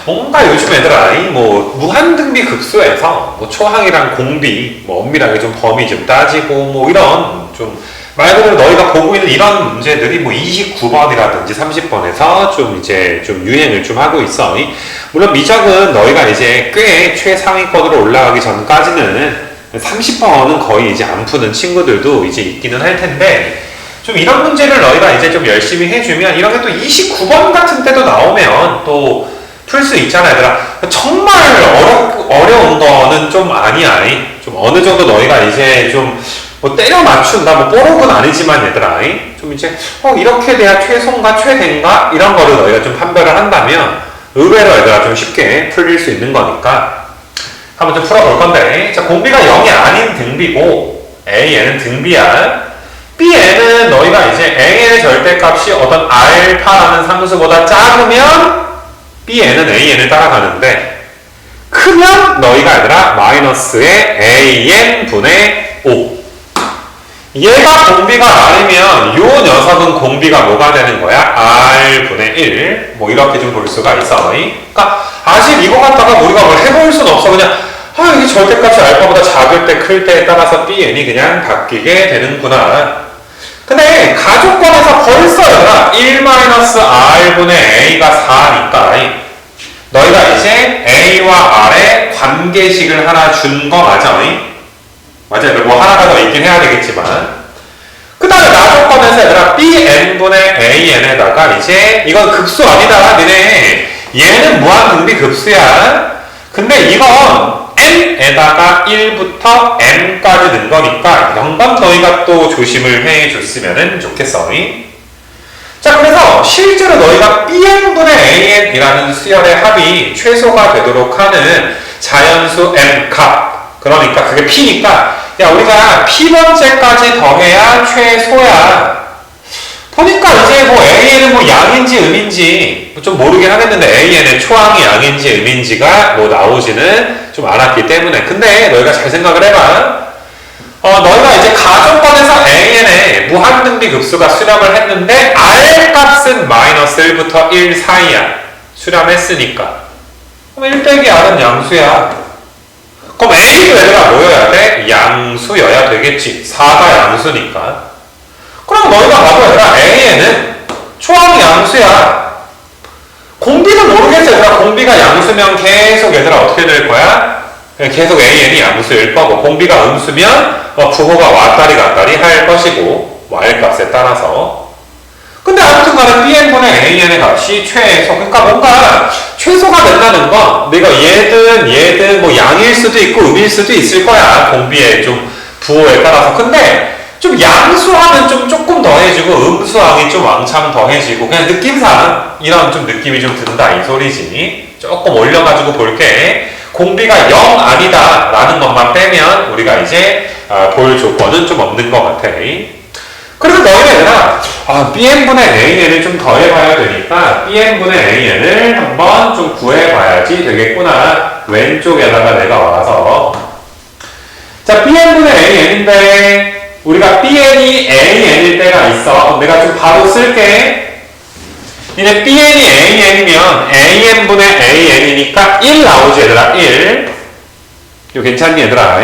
뭔가 요즘 애들아, 뭐, 무한등비 급수에서, 뭐, 초항이랑 공비, 뭐, 엄밀하게 좀 범위 좀 따지고, 뭐, 이런, 좀, 말 그대로 너희가 보고 있는 이런 문제들이 뭐 29번이라든지 30번에서 좀 이제 좀 유행을 좀 하고 있어. 물론 미적은 너희가 이제 꽤 최상위권으로 올라가기 전까지는 30번은 거의 이제 안 푸는 친구들도 이제 있기는 할 텐데, 좀 이런 문제를 너희가 이제 좀 열심히 해주면 이런 게 또 29번 같은 때도 나오면 또 풀 수 있잖아, 얘들아. 정말 어려운 거는 좀 아니야. 좀 어느 정도 너희가 이제 좀 뭐 때려 맞춘다, 뭐 뽀록은 아니지만 얘들아, 좀 이제 이렇게 돼야 최소인가 최대인가 이런 거를 너희가 좀 판별을 한다면 의외로 얘들아 좀 쉽게 풀릴 수 있는 거니까 한번 좀 풀어볼 건데, 자, 공비가 0이 아닌 등비고 A에는 등비야. B에는 너희가 이제 A의 절대값이 어떤 알파라는 상수보다 작으면 B에는 An을 따라가는데, 크면 너희가 얘들아 마이너스의 AN 분의 5. 얘가 공비가 아니면 요 녀석은 공비가 뭐가 되는 거야? R분의 1. 뭐 이렇게 좀 볼 수가 있어. 그러니까 아직 이거 갖다가 우리가 뭘 해볼 수는 없어. 그냥 이게 절대값이 알파보다 작을 때 클 때에 따라서 Bn이 그냥 바뀌게 되는구나. 근데 가족권에서 벌써 얘들아 1-R분의 A가 4니까 너희가 이제 A와 R의 관계식을 하나 준 거 맞아? 맞아요. 뭐 하나가 더 있긴 해야 되겠지만, 그 다음에 나조건에서 얘들아 Bn분의 An에다가 이제 이건 급수 아니다 니네, 얘는 무한등비 급수야. 근데 이건 n에다가 1부터 n까지 는 거니까 이런 건 너희가 또 조심을 해줬으면 좋겠어. 자, 그래서 실제로 너희가 Bn분의 An이라는 수열의 합이 최소가 되도록 하는 자연수 m 값, 그러니까 그게 P니까 야, 우리가 P번째까지 더해야 최소야. 보니까 이제 뭐 An은 뭐 양인지 음인지 좀 모르긴 하겠는데 An의 초항이 양인지 음인지가 뭐 나오지는 좀 않았기 때문에, 근데 너희가 잘 생각을 해봐. 너희가 이제 가정권에서 An의 무한등비 급수가 수렴을 했는데 R 값은 마이너스 1부터 1 사이야. 수렴했으니까. 그럼 1 빼기 R은 양수야. 그럼 A도 얘들아 뭐여야 돼? 양수여야 되겠지. 4가 양수니까. 그럼 너희가 봐도 얘들아 A에는 초항이 양수야. 공비는 모르겠어. 얘들아 공비가 양수면 계속 얘들아 어떻게 될 거야? 계속 AN이 양수일 거고, 공비가 음수면 부호가 왔다리 갔다리 할 것이고, Y값에 따라서. 근데 아무튼 간에 Bn분의 AN의 값이 최소, 그러니까 뭔가 최소가 된다는 건 내가 얘든 뭐 양일 수도 있고 음일 수도 있을 거야, 공비의 좀 부호에 따라서. 근데 좀 양수하면 좀 조금 더해지고 음수항이 좀 왕창 더해지고, 그냥 느낌상 이런 좀 느낌이 좀 든다 이 소리지. 조금 올려가지고 볼게. 공비가 0 아니다 라는 것만 빼면 우리가 이제 볼 조건은 좀 없는 것 같아. 그래서 너희들아 Bn분의 An을 좀 더해봐야 되니까 Bn분의 An을 한번 좀 구해봐야지 되겠구나. 왼쪽에다가 내가 와서, 자, Bn분의 An인데 우리가 Bn이 An일 때가 있어. 내가 좀 바로 쓸게. 이제 Bn이 AN이면 AN분의 AN이니까 1 나오지 얘들아. 1. 이거 괜찮니 얘들아?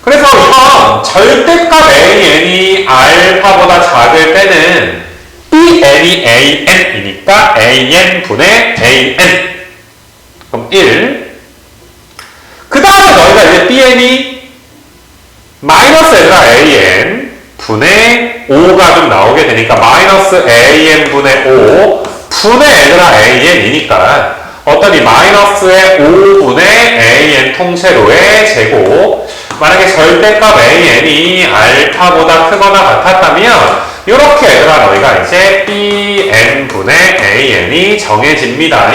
그래서 이건 절대값 AN이 알파보다 작을 때는 BN이 AN이니까 AN분의 AN. 그럼 1. 그 다음에 너희가 이제 BN이 마이너스 얘들아 AN 분의 5가 좀 나오게 되니까 마이너스 AN분의 5 분의 얘들아 AN이니까 어떤 이 마이너스의 5분의 AN 통째로의 제곱, 만약에 절대값 AN이 알파보다 크거나 같았다면 이렇게 얘들아 너희가 이제 BN분의 AN이 정해집니다.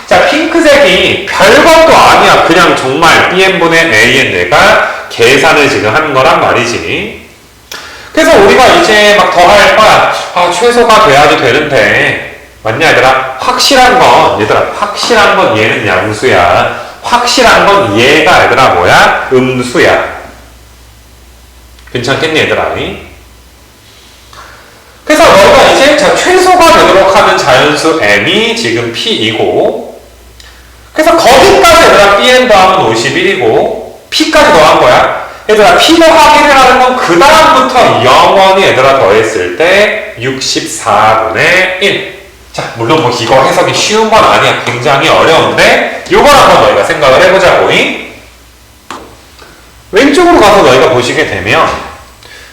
자, 핑크색이 별것도 아니야. 그냥 정말 BN분의 AN 내가 계산을 지금 하는 거란 말이지. 그래서 우리가 이제 막 더 할 거야. 최소가 돼야지 되는데, 맞냐 얘들아? 확실한 건 얘는 양수야. 확실한 건 얘가 얘들아 뭐야? 음수야. 괜찮겠니 얘들아? 그래서 너희가 이제 자, 최소가 되도록 하는 자연수 m이 지금 p이고, 그래서 거기까지 얘들아 Bn 더하면 51이고 P까지 더한 거야. 얘들아 P 더하기를 하는 건 그 다음부터 영원히 얘들아 더했을 때 64분의 1. 자, 물론 뭐 이거 해석이 쉬운 건 아니야. 굉장히 어려운데 요걸 한번 너희가 생각을 해보자고. 왼쪽으로 가서 너희가 보시게 되면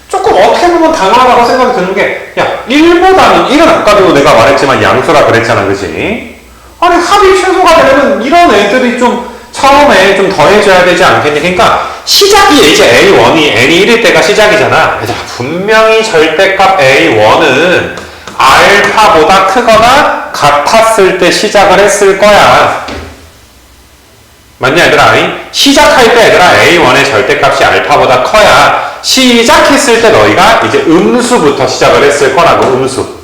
조금 어떻게 보면 당연하다고 생각이 드는 게, 야, 1보다는 1은 아까도 내가 말했지만 양수라 그랬잖아, 그치? 아니 합이 최소가 되려면 이런 애들이 좀 처음에 좀 더해줘야 되지 않겠니? 그러니까 시작이 이제 A1이 n이 1일 때가 시작이잖아. 얘들아 분명히 절대값 A1은 알파보다 크거나 같았을 때 시작을 했을 거야. 맞냐 얘들아? 시작할 때 얘들아 A1의 절대값이 알파보다 커야 시작했을 때 너희가 이제 음수부터 시작을 했을 거라고. 음수.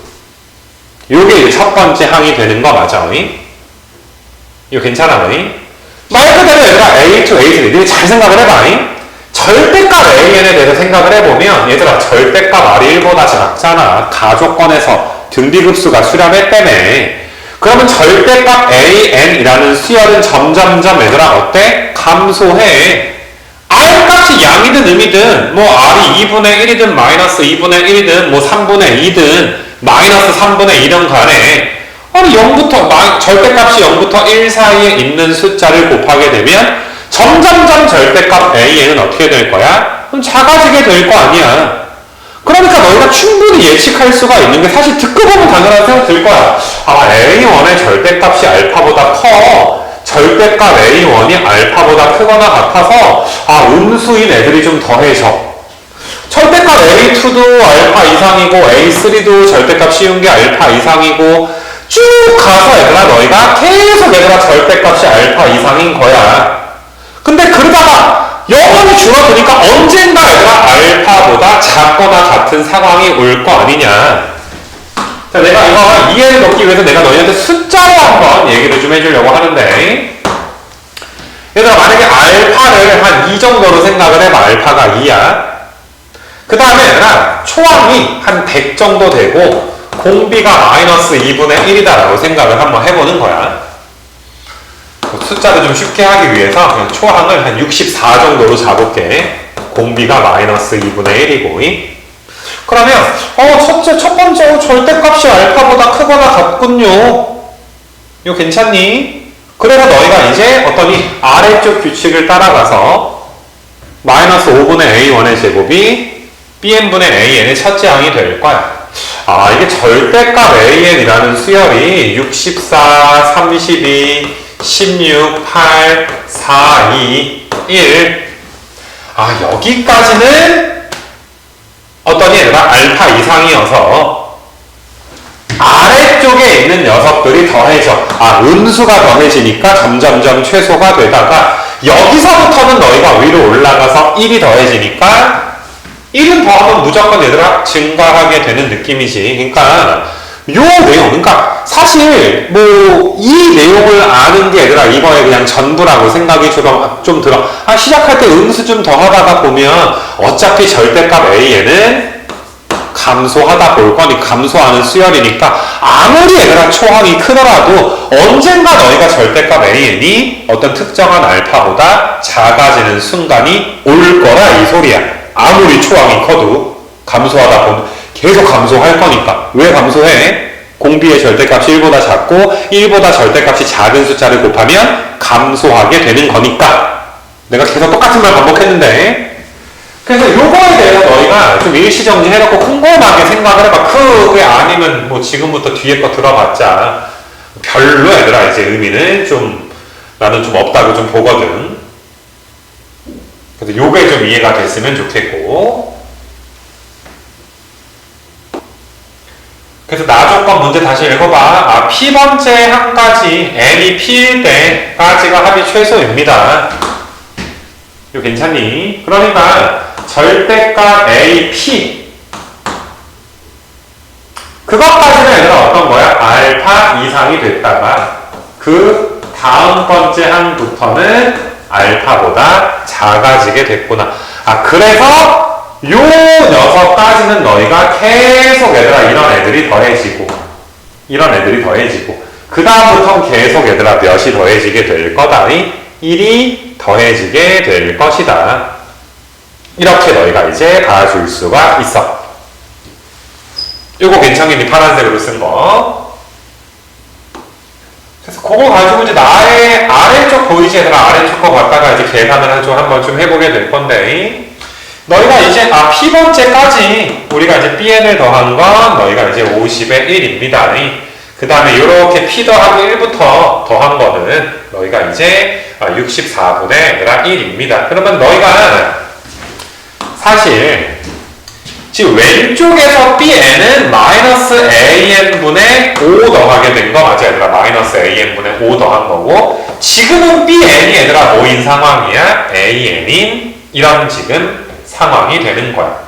요게 이제 첫 번째 항이 되는 거 맞아? 이거 괜찮아? 말 그대로 얘들아 A2, A3 니네 잘 생각을 해봐. 절대값 AN에 대해서 생각을 해보면 얘들아 절대값 R이 1보다 작잖아. 가조건에서 등비급수가 수렴했다며. 그러면 절대값 AN이라는 수열은 점점점 얘들아 어때? 감소해. R 값이 양이든 음이든 뭐 R이 2분의 1이든 마이너스 2분의 1이든 뭐 3분의 2든 마이너스 3분의 2든 간에 아니 0부터 절대값이 0부터 1 사이에 있는 숫자를 곱하게 되면 점점점 절대값 AN은 어떻게 될 거야? 그럼 작아지게 될 거 아니야. 그러니까 너희가 충분히 예측할 수가 있는 게 사실 듣고 보면 당연한 생각 들 거야. 아, A1의 절대값이 알파보다 커. 절대값 A1이 알파보다 크거나 같아서 아, 음수인 애들이 좀 더해져. 절대값 A2도 알파 이상이고 A3도 절대값 쉬운 게 알파 이상이고 쭉 가서 얘들아 너희가 계속 얘들아 절대값이 알파 이상인 거야. 근데 그러다가 영원히 줄어드니까 언젠가 얘들아 알파보다 작거나 같은 상황이 올 거 아니냐. 자, 내가 이거 이해를 돕기 위해서 내가 너희한테 숫자로 한번 얘기를 좀 해주려고 하는데, 얘들아 만약에 알파를 한 2 정도로 생각을 해봐. 알파가 2야. 그 다음에 얘들아 초항이 한 100 정도 되고 공비가 마이너스 2분의 1이다 라고 생각을 한번 해보는 거야. 숫자를 좀 쉽게 하기 위해서 그냥 초항을 한 64 정도로 잡을게. 공비가 마이너스 2분의 1이고. 그러면 첫 번째 절대값이 알파보다 크거나 같군요. 이거 괜찮니? 그래서 너희가 이제 어떠니 아래쪽 규칙을 따라가서 마이너스 5분의 A1의 제곱이 Bn분의 AN의 첫째 항이 될 거야. 아, 이게 절대값 AN이라는 수열이 64, 32, 16, 8, 4, 2, 1. 아, 여기까지는 어떠니 얘들아 알파 이상이어서 아래쪽에 있는 녀석들이 더해져. 아, 음수가 더해지니까 점점점 최소가 되다가 여기서부터는 너희가 위로 올라가서 1이 더해지니까 1은 더하면 무조건 얘들아 증가하게 되는 느낌이지. 그러니까 요 내용, 그러니까 사실 뭐 이 내용을 아는 게 얘들아 이거에 그냥 전부라고 생각이 좀 들어. 아, 시작할 때 음수 좀 더 하다가 보면 어차피 절대값 AN은 감소하다 볼 거니 감소하는 수열이니까 아무리 얘들아 초항이 크더라도 언젠가 너희가 절대값 AN이 어떤 특정한 알파보다 작아지는 순간이 올 거라 이 소리야. 아무리 초항이 커도 감소하다 보면 계속 감소할 거니까. 왜 감소해? 공비의 절대값이 1보다 작고 1보다 절대값이 작은 숫자를 곱하면 감소하게 되는 거니까. 내가 계속 똑같은 말 반복했는데, 그래서 요거에 대해서 너희가 좀 일시정지 해놓고 꼼꼼하게 생각을 해봐. 그게 아니면 뭐 지금부터 뒤에 거 들어봤자 별로 얘들아 이제 의미는 좀 나는 좀 없다고 좀 보거든. 그래서 요게 좀 이해가 됐으면 좋겠고. 그래서 나조건 문제 다시 읽어봐. 아, P번째 항까지 n이 P일 때까지가 합이 최소입니다. 이거 괜찮니? 그러니까 절대값 AP 그것까지는 얘들아 어떤 거야? 알파 이상이 됐다가 그 다음 번째 항부터는 알파보다 작아지게 됐구나. 아, 그래서 요 녀석까지는 너희가 계속 얘들아 이런 애들이 더해지고 그 다음부터는 계속 얘들아 몇이 더해지게 될 거다. 1이 더해지게 될 것이다. 이렇게 너희가 이제 봐줄 수가 있어. 이거 괜찮겠니? 파란색으로 쓴 거. 그래서 그거 가지고 이제 나의 아래쪽 보이지 얘들아? 아래쪽 거 갖다가 이제 계산을 한번 좀 해보게 될 건데, 너희가 이제 P번째까지 우리가 이제 BN을 더한 건 너희가 이제 50의 1입니다. 그 다음에 이렇게 P 더하기 1부터 더한 거는 너희가 이제 64분의 얘들아 1입니다. 그러면 너희가 사실 지금 왼쪽에서 BN은 마이너스 AN분의 5 더하게 된 거 맞아 얘들아? 마이너스 AN분의 5 더한 거고, 지금은 BN이 얘들아 뭐인 상황이야? AN인 이런 지금 상황이 되는 거야.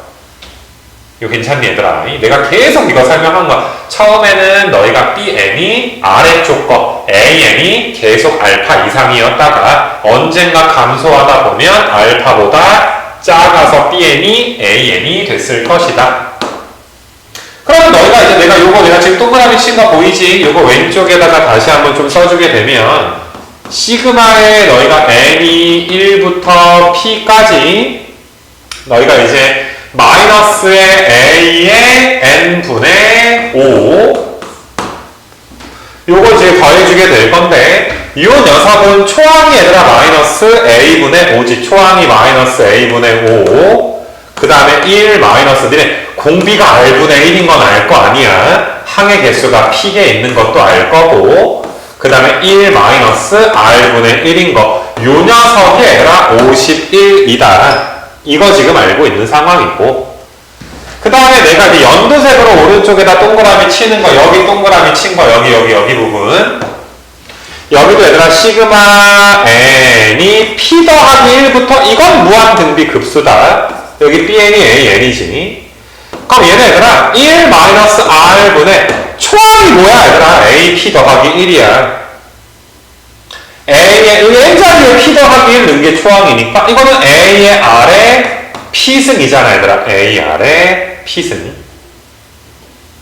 이거 괜찮니 얘들아? 내가 계속 이거 설명한 거야. 처음에는 너희가 BN이 아래쪽 거 AN이 계속 알파 이상이었다가 언젠가 감소하다 보면 알파보다 작아서 BN이 AN이 됐을 것이다. 그러면 너희가 이제 내가 지금 동그라미 친 거 보이지? 요거 왼쪽에다가 다시 한번 좀 써주게 되면 시그마에 너희가 N이 1부터 P까지 너희가 이제 마이너스의 A의 N분의 5 요거 이제 더해주게 될 건데, 이 녀석은 초항이 얘들아 마이너스 A분의 5지. 초항이 마이너스 A분의 5. 그 다음에 1 마이너스 니네 공비가 R분의 1인 건 알 거 아니야. 항의 개수가 P에 있는 것도 알 거고, 그 다음에 1 마이너스 R분의 1인 거. 요 녀석이 얘들아 51이다. 이거 지금 알고 있는 상황이고, 그 다음에 내가 이제 연두색으로 오른쪽에다 동그라미 치는 거, 여기 동그라미 친 거, 여기 부분. 여기도 얘들아 시그마 n이 p 더하기 1부터, 이건 무한등비 급수다. 여기 bn이 an이지. 그럼 얘네 얘들아 1 마이너스 r분의 초항이 뭐야 얘들아? ap 더하기 1이야. A의 n자리에 P 더하기 1 넣은 게 초항이니까 이거는 A의 R의 P승이잖아 얘들아. A R의 P승.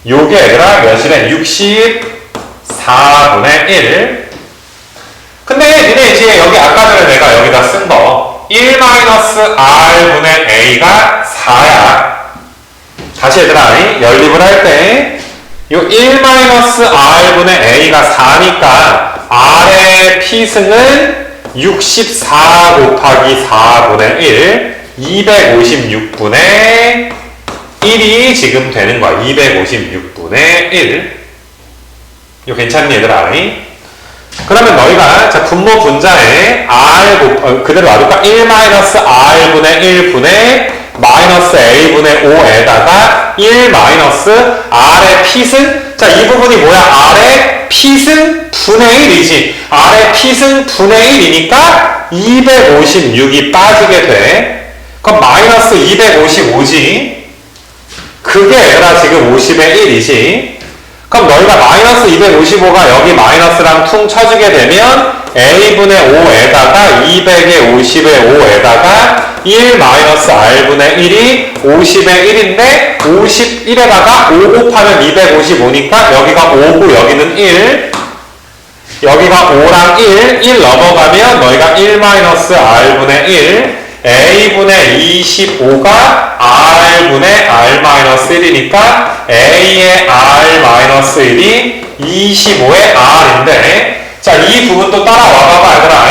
요게 얘들아 몇이래? 64분의 1. 근데 니네 이제 여기 아까 전에 내가 여기다 쓴 거 1 마이너스 R분의 A가 4야. 다시 얘들아 연립을 할 때 요 1 마이너스 R분의 A가 4니까 R의 P승은 64 곱하기 4분의 1, 256분의 1이 지금 되는 거야. 256분의 1. 이거 괜찮니 얘들아? 그러면 너희가 자 분모 분자에 그대로 놔둘까? 1 마이너스 R분의 1분의 마이너스 A분의 5에다가 1 마이너스 R의 P승. 자, 이 부분이 뭐야? R의 P승 분의 1이지. R의 P승 분의 1이니까 256이 빠지게 돼. 그럼 마이너스 255지. 그게 얘들아 지금 50의 1이지. 그럼 너희가 마이너스 255가 여기 마이너스랑 퉁 쳐주게 되면 A분의 5에다가 200의 50의 5에다가 1 마이너스 R분의 1이 50의 1인데 51에다가 5 곱하면 255니까 여기가 5고 여기는 1. 여기가 5랑 1 넘어가면 너희가 1 마이너스 R분의 1 A분의 25가 R분의 R 마이너스 1이니까 A의 R 마이너스 1이 25의 R인데, 자, 이 부분도 따라와 봐봐 얘들아.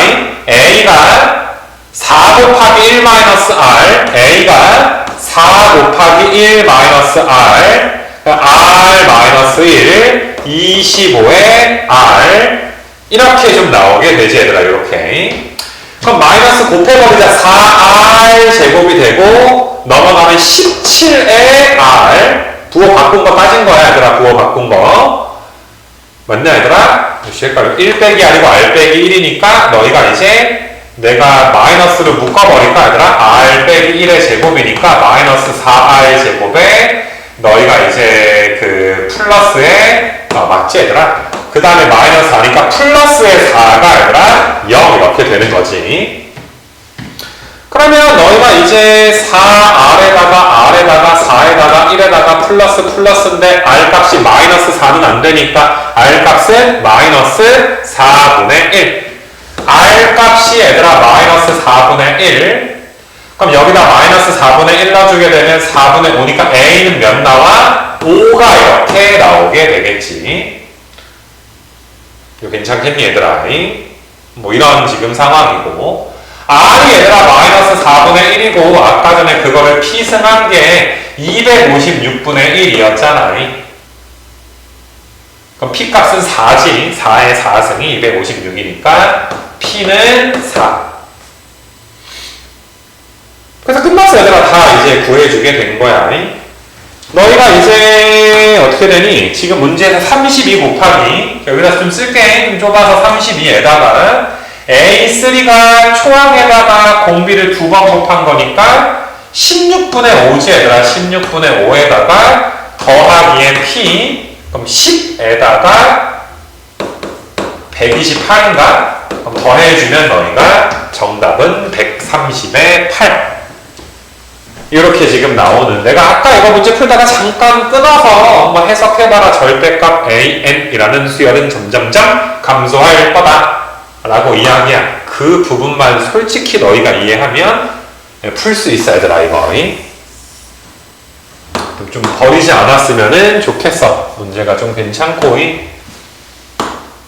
A가 4 곱하기 1 마이너스 R, A가 4 곱하기 1 마이너스 R, R 마이너스 1, 25의 R, 이렇게 좀 나오게 되지 얘들아. 이렇게. 그럼 마이너스 곱해버리자. 4R 제곱이 되고 넘어가면 17의 R. 부호 바꾼 거 빠진 거야 얘들아. 부호 바꾼 거 맞냐 얘들아? 1 빼기 아니고 R 빼기 1이니까 너희가 이제 내가 마이너스를 묶어버릴까 얘들아? R 빼기 1의 제곱이니까 마이너스 4R 제곱에 너희가 이제 그 플러스에 맞지 얘들아? 그 다음에 마이너스 하니까 플러스의 4가 얘들아 0 이렇게 되는 거지. 그러면 너희가 이제 4R에다가 4에다가 1에다가 플러스인데 R값이 마이너스 4는 안 되니까 R값은 마이너스 4분의 1. R값이 얘들아 마이너스 4분의 1. 그럼 여기다 마이너스 4분의 1 넣어주게 되면 4분의 5니까 A는 몇 나와? 5가 이렇게 나오게 되겠지. 이거 괜찮겠니 얘들아? 뭐 이런 지금 상황이고 R이 얘들아 마이너스 4분의 1이고 아까 전에 그거를 P승한 게 256분의 1이었잖아. 그럼 P값은 4지. 4의 4승이 256이니까 P는 4. 그래서 끝났어 얘들아. 다 이제 구해주게 된 거야. 너희가 이제 어떻게 되니? 지금 문제에서 32 곱하기 여기다 좀 쓸게. 좀 좁아서 32에다가 A3가 초항에다가 공비를 2번 곱한 거니까 16분의 5지 얘들아. 16분의 5에다가 더하기에 P 그럼 10에다가 128인가? 그럼 더해주면 너희가 정답은 130의 8 이렇게 지금 나오는 내가 아까 이거 문제 풀다가 잠깐 끊어서 한번 해석해봐라. 절대값 AN이라는 수열은 점점점 감소할 거다 라고 이야기야. 그 부분만 솔직히 너희가 이해하면 풀 수 있어 얘들아. 이거 좀 버리지 않았으면 좋겠어. 문제가 좀 괜찮고